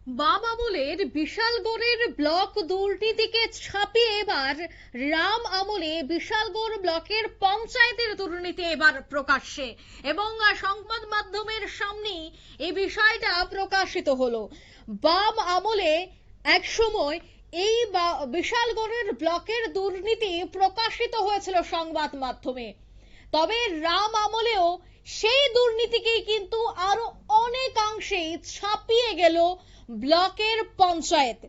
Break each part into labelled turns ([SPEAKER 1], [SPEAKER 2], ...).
[SPEAKER 1] বাম আমলের বিশালগড়ের ব্লক দুর্নীতিকে ছাপিয়ে এবার রাম আমলে বিশালগড় ব্লকের পঞ্চায়েতের দুর্নীতি এবার প্রকাশ্যে এবং সংবাদ মাধ্যমের সামনে এই বিষয়টা প্রকাশিত হলো। বাম আমলে একসময় এই বিশালগড়ের ব্লকের দুর্নীতি প্রকাশিত হয়েছিল সংবাদ মাধ্যমে, তবে রাম আমলেও সেই দুর্নীতিকেই কিন্তু আরো অনেকাংশেই ছাপিয়ে গেল ব্লকের পঞ্চায়েত।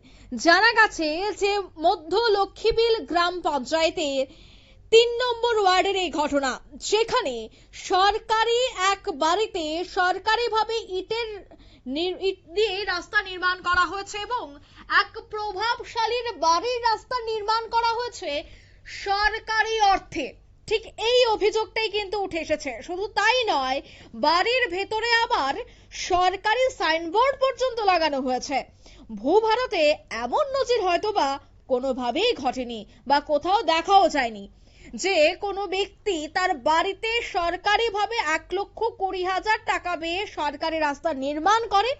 [SPEAKER 1] জানা গেছে যে মধ্য লক্ষ্মীবিল গ্রাম পঞ্চায়েতের ৩ নম্বর ওয়ার্ডের এই ঘটনা, যেখানে সরকারি এক বাড়িতে সরকারিভাবে ইট দিয়ে রাস্তা নির্মাণ করা হয়েছে এবং এক প্রভাবশালীর বাড়ির রাস্তা নির্মাণ করা হয়েছে সরকারি অর্থে। ঠিক এই অভিযোগটাই কিন্তু উঠে এসেছে। শুধু তাই নয়, বাড়ির ভেতরে আবার সরকারি সাইনবোর্ড পর্যন্ত লাগানো হয়েছে। ভূভারতে এমন নজির হয়তোবা কোনোভাবেই ঘটেনি বা কোথাও দেখাও যায়নি যে কোনো ব্যক্তি তার বাড়িতে সরকারিভাবে ১,২০,০০০ টাকা পেয়ে সরকারি রাস্তা নির্মাণ করে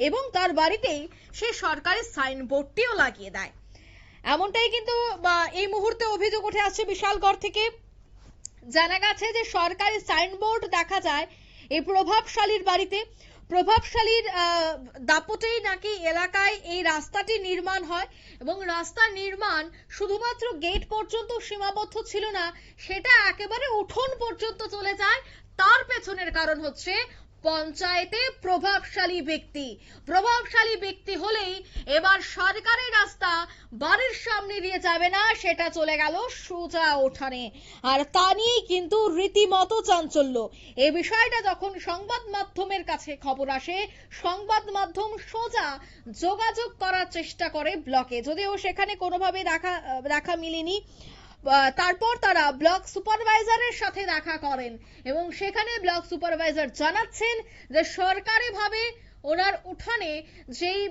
[SPEAKER 1] এবং তার বাড়িতেই সে সরকারি সাইনবোর্ডটিও লাগিয়ে দেয়। এমনটাই কিন্তু এই মুহূর্তে অভিযোগ উঠে আসছে বিশালগড় থেকে। জানা গেছে যে সরকারি সাইনবোর্ড দেখা যায় এই প্রভাবশালীর বাড়িতে। প্রভাবশালীর দাপটেই নাকি এলাকায় এই রাস্তাটি নির্মাণ হয় এবং রাস্তা নির্মাণ শুধুমাত্র গেট পর্যন্ত সীমাবদ্ধ ছিল না, সেটা একেবারে উঠোন পর্যন্ত চলে যায়। তার পেছনের কারণ হচ্ছে পঞ্চায়েতে প্রভাবশালী ব্যক্তি হলেই এবার সরকারি রাস্তা বাড়ির সামনে দিয়ে যাবে না, সেটা চলে গেল সোজা উঠানে। আর তা নিয়েই কিন্তু রীতিমতো চাঞ্চল্য। এই বিষয়টা যখন সংবাদ মাধ্যমের কাছে খবর আসে, সংবাদ মাধ্যম সোজা যোগাযোগ করার চেষ্টা করে ব্লকে, যদিও সেখানে কোনোভাবে দেখা মিলেনি। তারপর তারা ব্লক সুপারভাইজারের সাথে দেখা করেন এবং সেখানে ব্লক সুপারভাইজার জানাচ্ছেন যে সরকারিভাবে ওনার উঠানে যেই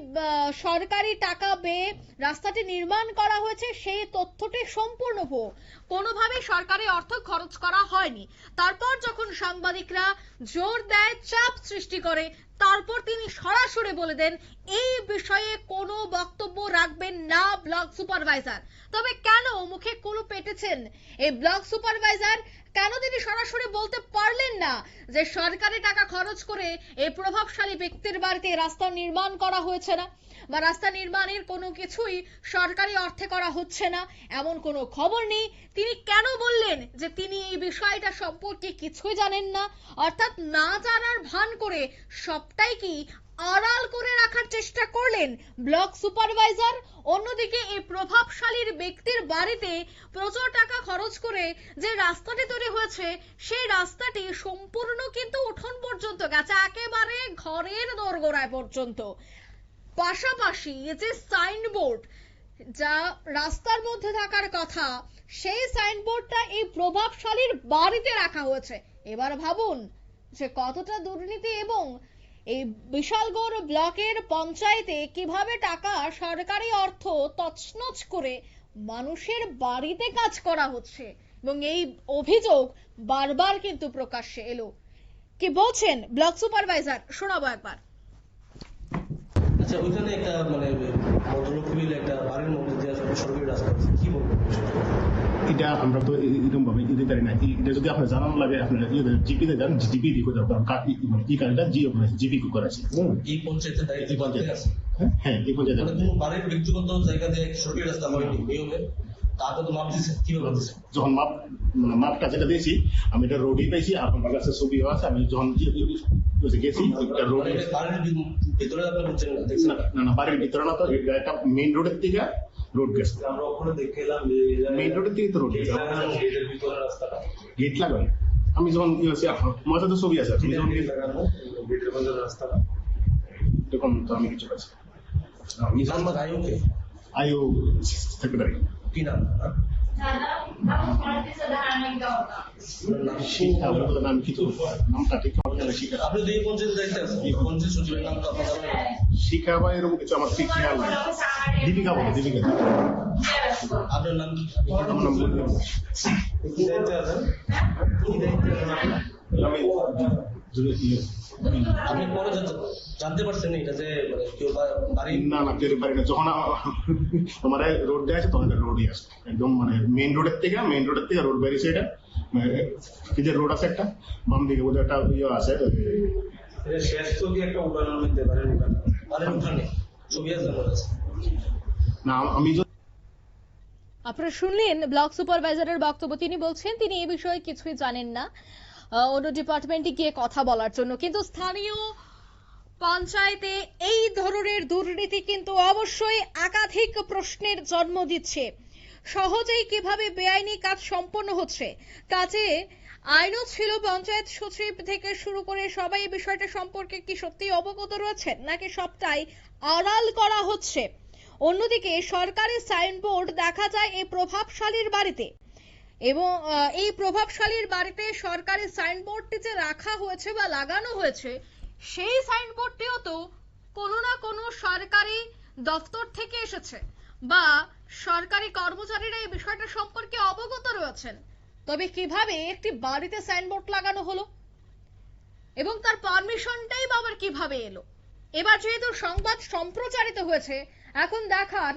[SPEAKER 1] সরকারি টাকা পেয়ে রাস্তাটি নির্মাণ করা হয়েছে সেই তথ্যটি সম্পূর্ণ ভুয়ো, কোনোভাবে সরকারি অর্থ খরচ করা হয়নি। তারপর যখন সাংবাদিকরা জোর দেয়, চাপ সৃষ্টি করে, তারপর তিনি সরাসরি বলে দেন এই বিষয়ে কোনো বক্তব্য রাখবেন না ব্লক সুপারভাইজার। তবে কেন মুখে কুলু পেটেছেন এই ব্লক সুপারভাইজার? কেন তিনি সরাসরি বলতে পারলেন না যে সরকারি টাকা খরচ করে এই প্রভাবশালী ব্যক্তির বাড়িতে রাস্তা নির্মাণ করা হয়েছে না বা রাস্তা নির্মাণের কোনো কিছুই সরকারি অর্থে করা হচ্ছে না, এমন কোনো খবর নেই? তিনি কেন বললেন যে তিনি এই বিষয়টা সম্পর্কে কিছুই জানেন না, অর্থাৎ না জানার ভান করে সবটাই কি আড়াল করে রাখার চেষ্টা করলেন ব্লক সুপারভাইজার? অন্যদিকে এই প্রভাবশালীর ব্যক্তির বাড়িতে প্রচুর টাকা খরচ করে যে রাস্তাটি তৈরি হয়েছে সেই রাস্তাটি সম্পূর্ণ কিন্তু উঠোন পর্যন্ত গেছে, একেবারে ঘরের দোরগোড়ায় পর্যন্ত। পাশাপাশি যে সাইনবোর্ড যা রাস্তার মধ্যে থাকার কথা, সেই সাইনবোর্ডটা এই প্রভাবশালীর বাড়িতে রাখা হয়েছে। এবার ভাবুন যে কতটা দুর্নীতি এবং এই বিশালগড় ব্লকের পঞ্চায়েতে কিভাবে টাকা সরকারি অর্থ তছনছ করে মানুষের বাড়িতে কাজ করা হচ্ছে এবং এই অভিযোগ বারবার কিন্তু প্রকাশ্যে এলো। কি বলছেন ব্লক সুপারভাইজার, শোনাবো একবার।
[SPEAKER 2] আচ্ছা, ওইখানে একটা মানে মধ্যলক্ষ্মীবিল একটা বাড়ির মধ্যে যে সরকারি রাস্তা আছে, কি বলবেন?
[SPEAKER 3] এটা আমরা তো এরকম ভাবে দিতে পারি না। এটা যদি আপনার জানানো লাগে আপনার জিপিতে যান, জিপি দিকে যাবেন, এই কাজটা জিপি করেছে
[SPEAKER 2] এই পঞ্চায়েতের দায়িত্ব আছে।
[SPEAKER 3] হ্যাঁ, এই পঞ্চায়েত
[SPEAKER 2] বাড়ির ব্যক্তিগত জায়গা দিয়ে সরকারি রাস্তা হয়নি নিয়মে, তারপর তো মাপ দিচ্ছে, কিভাবে দিচ্ছে?
[SPEAKER 3] যখন মাপটা যেটা দিয়েছি আমি এটা রোডই পাইছি, আমার কাছে ছবিও আছে। আমি যখন গেছি
[SPEAKER 2] বাড়ির ভিতরে আপনি বলছেন
[SPEAKER 3] না, বাড়ির ভিতরে না, তো একটা মেইন রোডের থেকে রোড গেছে।
[SPEAKER 2] আমরা ওখানে দেখে এলাম যে
[SPEAKER 3] মেইন রোডের থেকে তো রোড গেছে,
[SPEAKER 2] গেটের ভিতরে রাস্তাটা
[SPEAKER 3] গেট লাগানো। আমি যখন আমার সাথে ছবি আছে,
[SPEAKER 2] গেটের ভিতরে রাস্তাটা
[SPEAKER 3] তখন তো আমি কিছু পাইছি। আইও সেক্রেটারি
[SPEAKER 2] কি নাম?
[SPEAKER 3] নাম কিছু নামটা ঠিক শিখা।
[SPEAKER 2] আপনি দুই পঞ্চায়েতের দায়িত্বে আছেন, পঞ্চায়েত সচিবের নামটা আপনার
[SPEAKER 3] শিখা বা এরকম কিছু আমার ঠিক খেয়াল নাই। দীপিকা বলে, দীপিকা।
[SPEAKER 2] আপনার নাম কি?
[SPEAKER 3] আমার নাম বললাম।
[SPEAKER 2] কি দায়িত্বে আছেন? কি দায়িত্বে আছেন আপনি?
[SPEAKER 3] আমি
[SPEAKER 2] আপনি পরে জানতে পারছেন এটা যে মানে কেউ বাড়ি
[SPEAKER 3] না না যেতে পারি না, যখন তোমার রোড দেওয়া আছে তখন রোডই আছে একদম, মানে মেইন রোডের থেকে রোড বেরিয়েছে, এটা কি যে রোড আছে একটা বাম দিকে বোধহয় একটা ইয়ে আছে।
[SPEAKER 2] এটা শেষ ছবি একটা উঠানোর মধ্যে বাড়ির উঠানে ছবি আছে আমার কাছে।
[SPEAKER 3] না আমি
[SPEAKER 1] আপনারা শুনলেন ব্লক সুপারভাইজারের বক্তব্য। তিনি বলছেন তিনি এই বিষয়ে কিছুই জানেন না, অন্য ডিপার্টমেন্টে গিয়ে কথা বলার জন্য। কিন্তু স্থানীয় পঞ্চায়েতে এই ধরনের দুর্নীতি কিন্তু অবশ্যই একাধিক প্রশ্নের জন্ম দিচ্ছে। সহজেই কিভাবে বেআইনি কাজ সম্পন্ন হচ্ছে, কাজে আইনও ছিল, পঞ্চায়েত সচিব থেকে শুরু করে সবাই এই বিষয়টা সম্পর্কে কি সত্যি অবগত রয়েছেন নাকি সবটাই আড়াল করা হচ্ছে। অন্যদিকে সরকারি সাইনবোর্ড দেখা যায় এই প্রভাবশালীর বাড়িতে, এবং এই প্রভাবশালীর বাড়িতে সরকারি সাইনবোর্ডটি যে রাখা হয়েছে বা লাগানো হয়েছে, সেই সাইনবোর্ডটিও তো কোনো না কোনো সরকারি দপ্তর থেকে এসেছে বা সরকারি কর্মচারীরা এই বিষয়টা সম্পর্কে অবগত রয়েছেন। তবে কিভাবে একটি বাড়িতে সাইনবোর্ড লাগানো হলো এবং তার পারমিশনটাই বা আবার কিভাবে এলো। এবার যেহেতু সংবাদ সম্প্রচারিত হয়েছে, এখন দেখার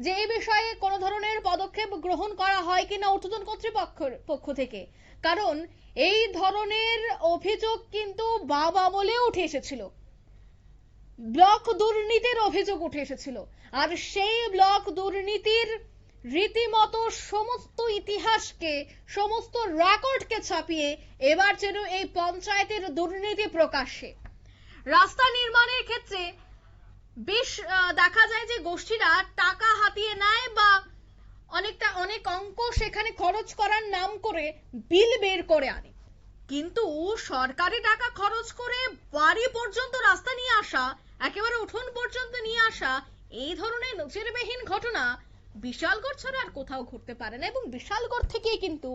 [SPEAKER 1] যে এই বিষয়ে কোনো ধরনের পদক্ষেপ গ্রহণ করা হয় কিনা ঊর্ধ্বতন কর্তৃপক্ষের পক্ষ থেকে। কারণ এই ধরনের অভিযোগ কিন্তু বাম আমলে উঠে এসেছিল, ব্লক দুর্নীতির অভিযোগ উঠে এসেছিল, আর সেই ব্লক দুর্নীতির রীতিমতো সমস্ত ইতিহাসকে, সমস্ত রেকর্ডকে ছাপিয়ে এবার যেন এই পঞ্চায়েতের দুর্নীতি প্রকাশ্যে। রাস্তা নির্মাণের ক্ষেত্রে বেশ দেখা যায় যে গোষ্ঠীরা টাকা হাতিয়ে নেয় বা অনেক অঙ্ক সেখানে খরচ করার নাম করে বিল বের করে আনে, কিন্তু সরকারি টাকা খরচ করে বাড়ি পর্যন্ত রাস্তা নিয়ে আসা, একেবারে উঠোন পর্যন্ত নিয়ে আসা, এই ধরনের নজিরবিহীন ঘটনা বিশালগড় ছাড়া আর কোথাও ঘটতে পারে না। এবং বিশালগড় থেকেই কিন্তু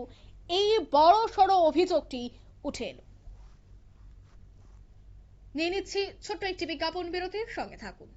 [SPEAKER 1] এই বড় সড় অভিযোগটি উঠে এলো। নিয়ে নিচ্ছি ছোট্ট একটি বিজ্ঞাপন বিরতির, সঙ্গে থাকুন।